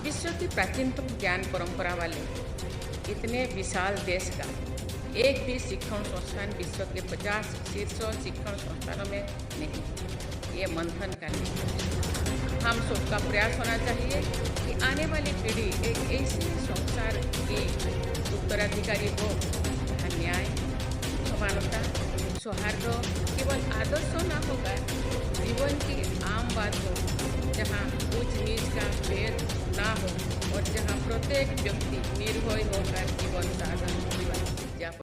विश्व की प्राचीनतम ज्ञान परंपरा वाले इतने विशाल देश का एक भी शिक्षण संस्थान विश्व के 50 शीर्ष शिक्षण संस्थानों में नहीं। ये मंथन करने हम सबका प्रयास होना चाहिए कि आने वाली पीढ़ी एक ऐसे संसार की उत्तराधिकारी हो जहाँ न्याय, समानता, सौहार्द केवल आदर्शों ना होकर जीवन की आम बात हो, जहाँ ऊंच नीच का भेद ना हो और जहाँ प्रत्येक व्यक्ति निर्भय होकर जीवन साधन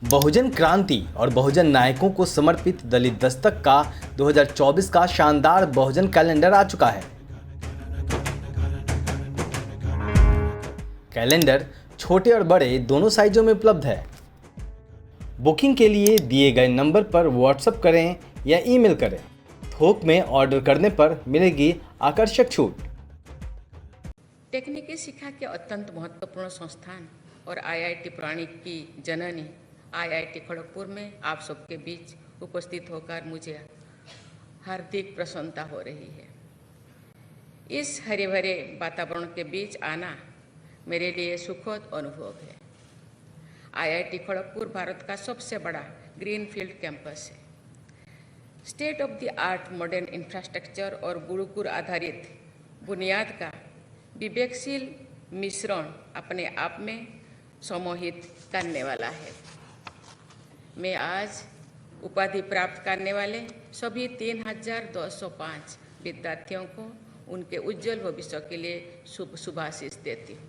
बहुजन क्रांति और बहुजन नायकों को समर्पित दलित दस्तक का 2024 का शानदार बहुजन कैलेंडर आ चुका है। कैलेंडर छोटे और बड़े दोनों साइजों में उपलब्ध है। बुकिंग के लिए दिए गए नंबर पर व्हाट्सएप करें या ईमेल करें। थोक में ऑर्डर करने पर मिलेगी आकर्षक छूट। तकनीकी शिक्षा के अत्यंत महत्वपूर्ण संस्थान और आईआईटी प्रणाली की जननी आईआईटी खड़गपुर में आप सबके बीच उपस्थित होकर मुझे हार्दिक प्रसन्नता हो रही है। इस हरे भरे वातावरण के बीच आना मेरे लिए सुखद अनुभव है। आईआईटी खड़गपुर भारत का सबसे बड़ा ग्रीनफील्ड कैंपस है। State of the art modern infrastructure और गुरुकुल आधारित बुनियाद का विवेकशील मिश्रण अपने आप में सम्मोहित करने वाला है। मैं आज उपाधि प्राप्त करने वाले सभी 3205 विद्यार्थियों को उनके उज्जवल भविष्य के लिए शुभाशीष देती हूँ।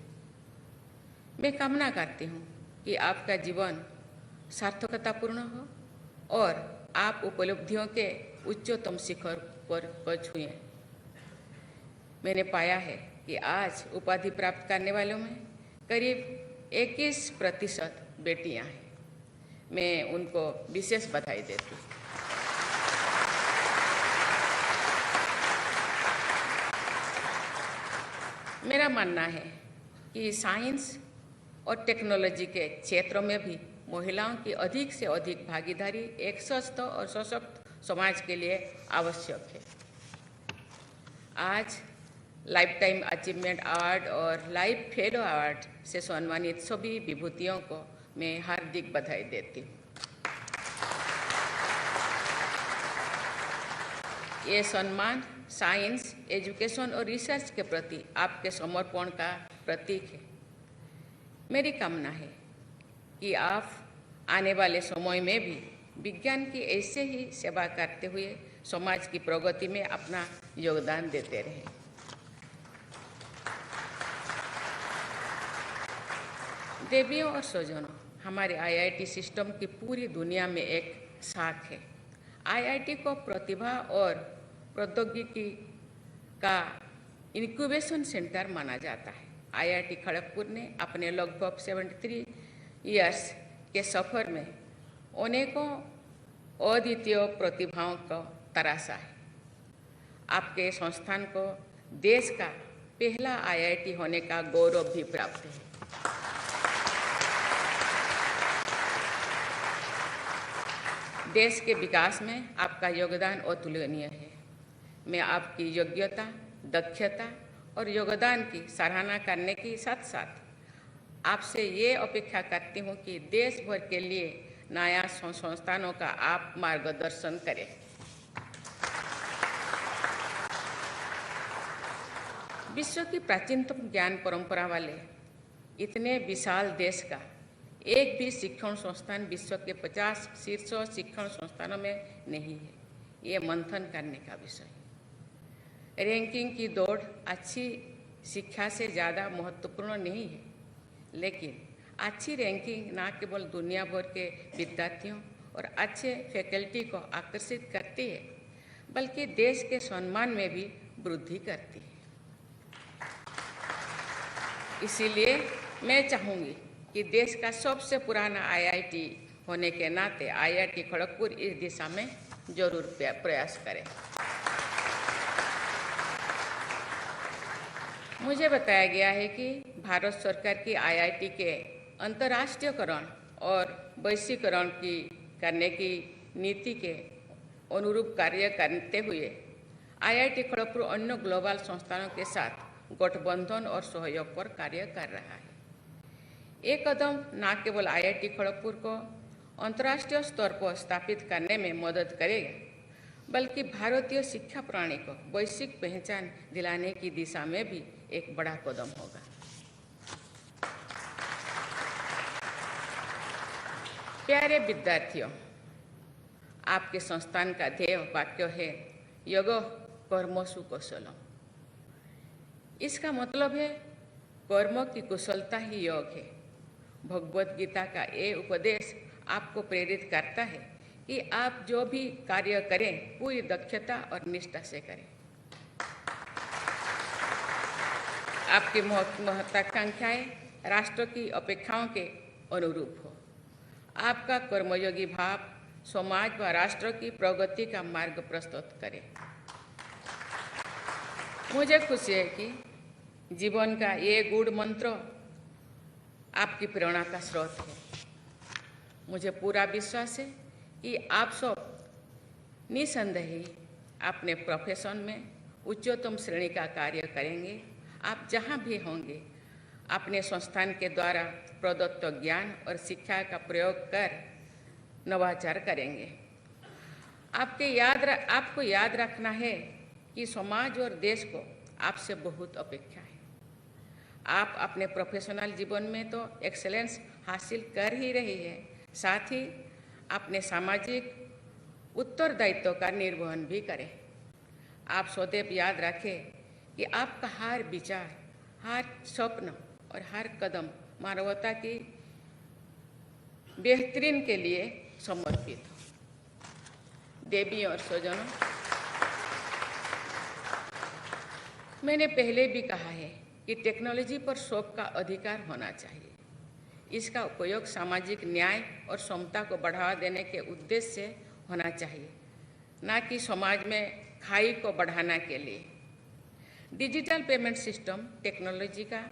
मैं कामना करती हूँ कि आपका जीवन सार्थकतापूर्ण हो और आप उपलब्धियों के उच्चतम शिखर पर छुएं। मैंने पाया है कि आज उपाधि प्राप्त करने वालों में करीब 21% बेटियां हैं। मैं उनको विशेष बधाई देती हूँ। मेरा मानना है कि साइंस और टेक्नोलॉजी के क्षेत्रों में भी महिलाओं की अधिक से अधिक भागीदारी एक स्वस्थ और सशक्त समाज के लिए आवश्यक है। आज लाइफ टाइम अचीवमेंट अवार्ड और लाइफ फेलो अवार्ड से सम्मानित सभी विभूतियों को मैं हार्दिक बधाई देती हूँ। ये सम्मान साइंस, एजुकेशन और रिसर्च के प्रति आपके समर्पण का प्रतीक है। मेरी कामना है कि आप आने वाले समय में भी विज्ञान की ऐसे ही सेवा करते हुए समाज की प्रगति में अपना योगदान देते रहें। देवियों और स्वजनों, हमारे आईआईटी सिस्टम की पूरी दुनिया में एक साख है। आईआईटी को प्रतिभा और प्रौद्योगिकी का इनक्यूबेशन सेंटर माना जाता है। आईआईटी खड़गपुर ने अपने लगभग 73 इयर्स के सफर में अनेकों अद्वितीय प्रतिभाओं को तराशा है। आपके संस्थान को देश का पहला आईआईटी होने का गौरव भी प्राप्त है। देश के विकास में आपका योगदान अतुलनीय है। मैं आपकी योग्यता, दक्षता और योगदान की सराहना करने के साथ साथ आपसे ये अपेक्षा करती हूँ कि देश भर के लिए नया संस्थानों का आप मार्गदर्शन करें। विश्व की प्राचीनतम ज्ञान परंपरा वाले इतने विशाल देश का एक भी शिक्षण संस्थान विश्व के 50 शीर्ष शिक्षण संस्थानों में नहीं है। ये मंथन करने का विषय। रैंकिंग की दौड़ अच्छी शिक्षा से ज़्यादा महत्वपूर्ण नहीं है, लेकिन अच्छी रैंकिंग न केवल दुनिया भर के विद्यार्थियों और अच्छे फैकल्टी को आकर्षित करती है, बल्कि देश के सम्मान में भी वृद्धि करती है। इसीलिए मैं चाहूँगी कि देश का सबसे पुराना आईआईटी होने के नाते आईआईटी खड़गपुर इस दिशा में जरूर प्रयास करें। मुझे बताया गया है कि भारत सरकार की आईआईटी के अंतर्राष्ट्रीयकरण और वैश्वीकरण करने की नीति के अनुरूप कार्य करते हुए आईआईटी खड़गपुर अन्य ग्लोबल संस्थानों के साथ गठबंधन और सहयोग पर कार्य कर रहा है। ये कदम न केवल आईआईटी खड़गपुर को अंतर्राष्ट्रीय स्तर पर स्थापित करने में मदद करेगा, बल्कि भारतीय शिक्षा प्रणाली को वैश्विक पहचान दिलाने की दिशा में भी एक बड़ा कदम होगा। प्यारे विद्यार्थियों, आपके संस्थान का ध्येय वाक्य है योगः कर्मसु कौशलम। इसका मतलब है कर्म की कुशलता ही योग है। भगवत गीता का ये उपदेश आपको प्रेरित करता है कि आप जो भी कार्य करें पूरी दक्षता और निष्ठा से करें। आपकी महत्वाकांक्षाएं राष्ट्र की अपेक्षाओं के अनुरूप हो। आपका कर्मयोगी भाव समाज व राष्ट्र की प्रगति का मार्ग प्रस्तुत करे। मुझे खुशी है कि जीवन का ये गूढ़ मंत्र आपकी प्रेरणा का स्रोत है। मुझे पूरा विश्वास है कि आप सब निसंदेह ही अपने प्रोफेशन में उच्चतम श्रेणी का कार्य करेंगे। आप जहाँ भी होंगे अपने संस्थान के द्वारा प्रदत्त ज्ञान और शिक्षा का प्रयोग कर नवाचार करेंगे। आपको याद रखना है कि समाज और देश को आपसे बहुत अपेक्षा है। आप अपने प्रोफेशनल जीवन में तो एक्सेलेंस हासिल कर ही रही है, साथ ही अपने सामाजिक उत्तरदायित्व का निर्वहन भी करें। आप सदैव याद रखें कि आपका हर विचार, हर स्वप्न और हर कदम मानवता की बेहतरीन के लिए समर्पित हो। देवी और स्वजनों, मैंने पहले भी कहा है कि टेक्नोलॉजी पर सबका अधिकार होना चाहिए। इसका उपयोग सामाजिक न्याय और समता को बढ़ावा देने के उद्देश्य से होना चाहिए, न कि समाज में खाई को बढ़ाने के लिए। डिजिटल पेमेंट सिस्टम टेक्नोलॉजी का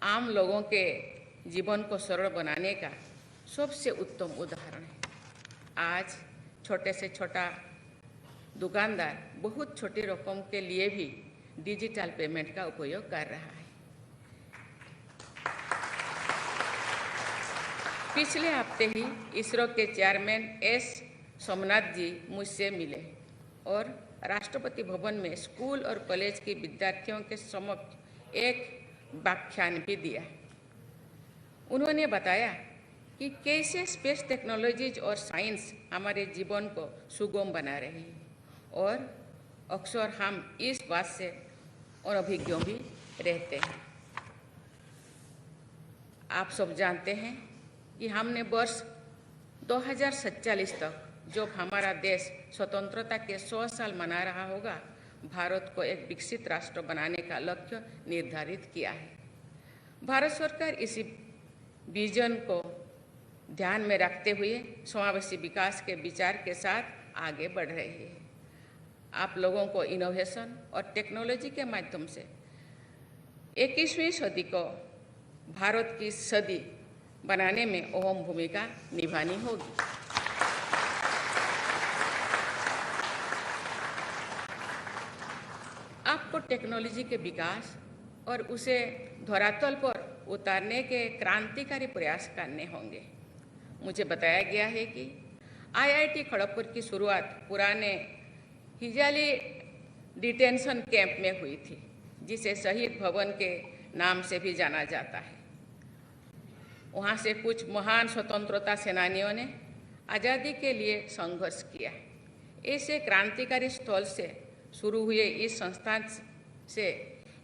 आम लोगों के जीवन को सरल बनाने का सबसे उत्तम उदाहरण है। आज छोटे से छोटा दुकानदार बहुत छोटी रकम के लिए भी डिजिटल पेमेंट का उपयोग कर रहा है। पिछले हफ्ते ही इसरो के चेयरमैन एस सोमनाथ जी मुझसे मिले और राष्ट्रपति भवन में स्कूल और कॉलेज के विद्यार्थियों के समक्ष एक व्याख्यान भी दिया। उन्होंने बताया कि कैसे स्पेस टेक्नोलॉजीज और साइंस हमारे जीवन को सुगम बना रही है और अक्सर हम इस बात से अनभिज्ञ भी रहते हैं। आप सब जानते हैं कि हमने वर्ष 2047 तक जब हमारा देश स्वतंत्रता के 100 साल मना रहा होगा, भारत को एक विकसित राष्ट्र बनाने का लक्ष्य निर्धारित किया है। भारत सरकार इसी विजन को ध्यान में रखते हुए समावेशी विकास के विचार के साथ आगे बढ़ रही है। आप लोगों को इनोवेशन और टेक्नोलॉजी के माध्यम से 21वीं सदी को भारत की सदी बनाने में अहम भूमिका निभानी होगी। आपको टेक्नोलॉजी के विकास और उसे धरातल पर उतारने के क्रांतिकारी प्रयास करने होंगे। मुझे बताया गया है कि आईआईटी खड़गपुर की शुरुआत पुराने हिजाली डिटेंशन कैंप में हुई थी, जिसे शहीद भवन के नाम से भी जाना जाता है। वहाँ से कुछ महान स्वतंत्रता सेनानियों ने आज़ादी के लिए संघर्ष किया। ऐसे क्रांतिकारी स्थल से शुरू हुए इस संस्थान से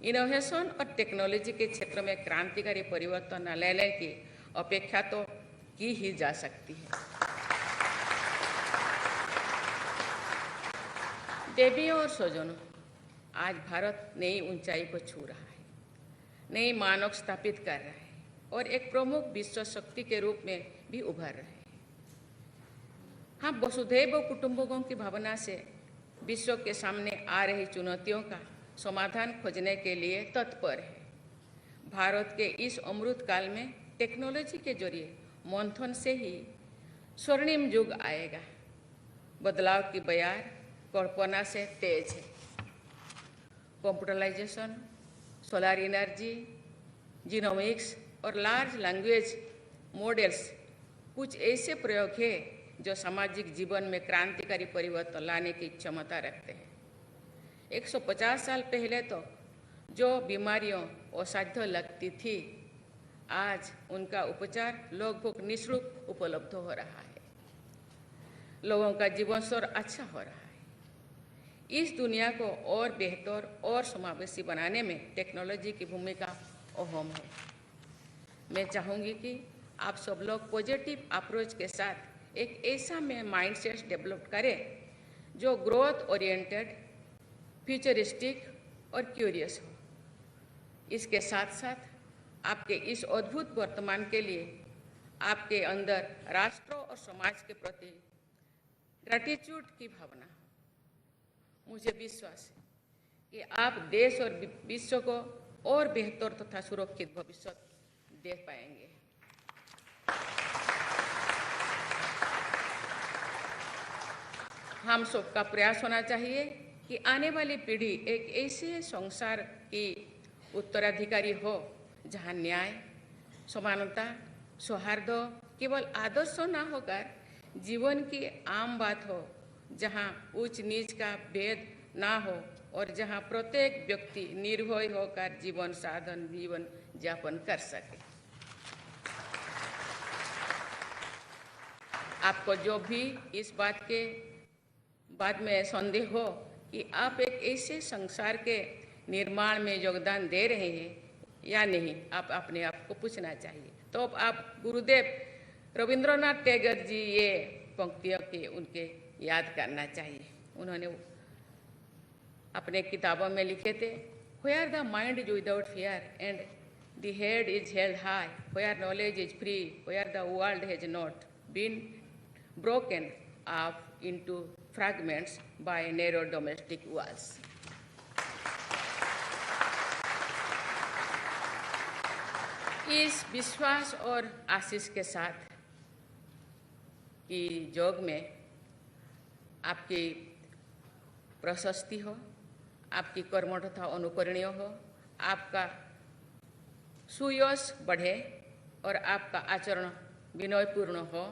इनोवेशन और टेक्नोलॉजी के क्षेत्र में क्रांतिकारी परिवर्तन लाने की अपेक्षा तो की ही जा सकती है। देवियों और स्वजनों, आज भारत नई ऊंचाई को छू रहा है, नई मानक स्थापित कर रहा है और एक प्रमुख विश्व शक्ति के रूप में भी उभर रहे हैं। हम वसुधैव कुटुंबकम की भावना से विश्व के सामने आ रही चुनौतियों का समाधान खोजने के लिए तत्पर है। भारत के इस अमृत काल में टेक्नोलॉजी के जरिए मंथन से ही स्वर्णिम युग आएगा। बदलाव की बयार कल्पना से तेज है। कंप्यूटराइजेशन, सोलर एनर्जी, जीनोमिक्स और लार्ज लैंग्वेज मॉडल्स कुछ ऐसे प्रयोग हैं जो सामाजिक जीवन में क्रांतिकारी परिवर्तन लाने की क्षमता रखते हैं। 150 साल पहले तो जो बीमारियों असाध्य लगती थी, आज उनका उपचार लगभग निःशुल्क उपलब्ध हो रहा है। लोगों का जीवन स्तर अच्छा हो रहा है। इस दुनिया को और बेहतर और समावेशी बनाने में टेक्नोलॉजी की भूमिका अहम है। मैं चाहूँगी कि आप सब लोग पॉजिटिव अप्रोच के साथ एक ऐसा माइंडसेट डेवलप करें जो ग्रोथ ओरिएंटेड, फ्यूचरिस्टिक और क्यूरियस हो। इसके साथ साथ आपके इस अद्भुत वर्तमान के लिए आपके अंदर राष्ट्र और समाज के प्रति ग्रैटिट्यूड की भावना हो। मुझे विश्वास है कि आप देश और विश्व को और बेहतर तथा सुरक्षित भविष्य दे पाएंगे। हम सबका प्रयास होना चाहिए कि आने वाली पीढ़ी एक ऐसे संसार की उत्तराधिकारी हो जहां न्याय, समानता, सौहार्द केवल आदर्श न होकर जीवन की आम बात हो, जहां ऊंच नीच का भेद ना हो और जहां प्रत्येक व्यक्ति निर्भय होकर जीवन यापन कर सके। आपको जो भी इस बात के बाद में संदेह हो कि आप एक ऐसे संसार के निर्माण में योगदान दे रहे हैं या नहीं, आप अपने आप को पूछना चाहिए। तो आप गुरुदेव रविंद्रनाथ टैगोर जी ये पंक्तियों के उनके याद करना चाहिए। उन्होंने अपने किताबों में लिखे थे, Where the mind is without fear and the head is held high, where knowledge is free, where the world has not been broken up into fragments by narrow domestic walls. इस विश्वास और आशीष के साथ कि योग में आपकी प्रशस्ति हो, आपकी कर्मठता अनुकरणीय हो, आपका सुयश बढ़े और आपका आचरण विनयपूर्ण हो,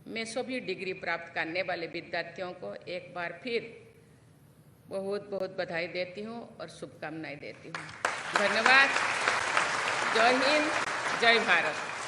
मैं सभी डिग्री प्राप्त करने वाले विद्यार्थियों को एक बार फिर बहुत बहुत बधाई देती हूँ और शुभकामनाएं देती हूँ। धन्यवाद। जय हिंद, जय भारत।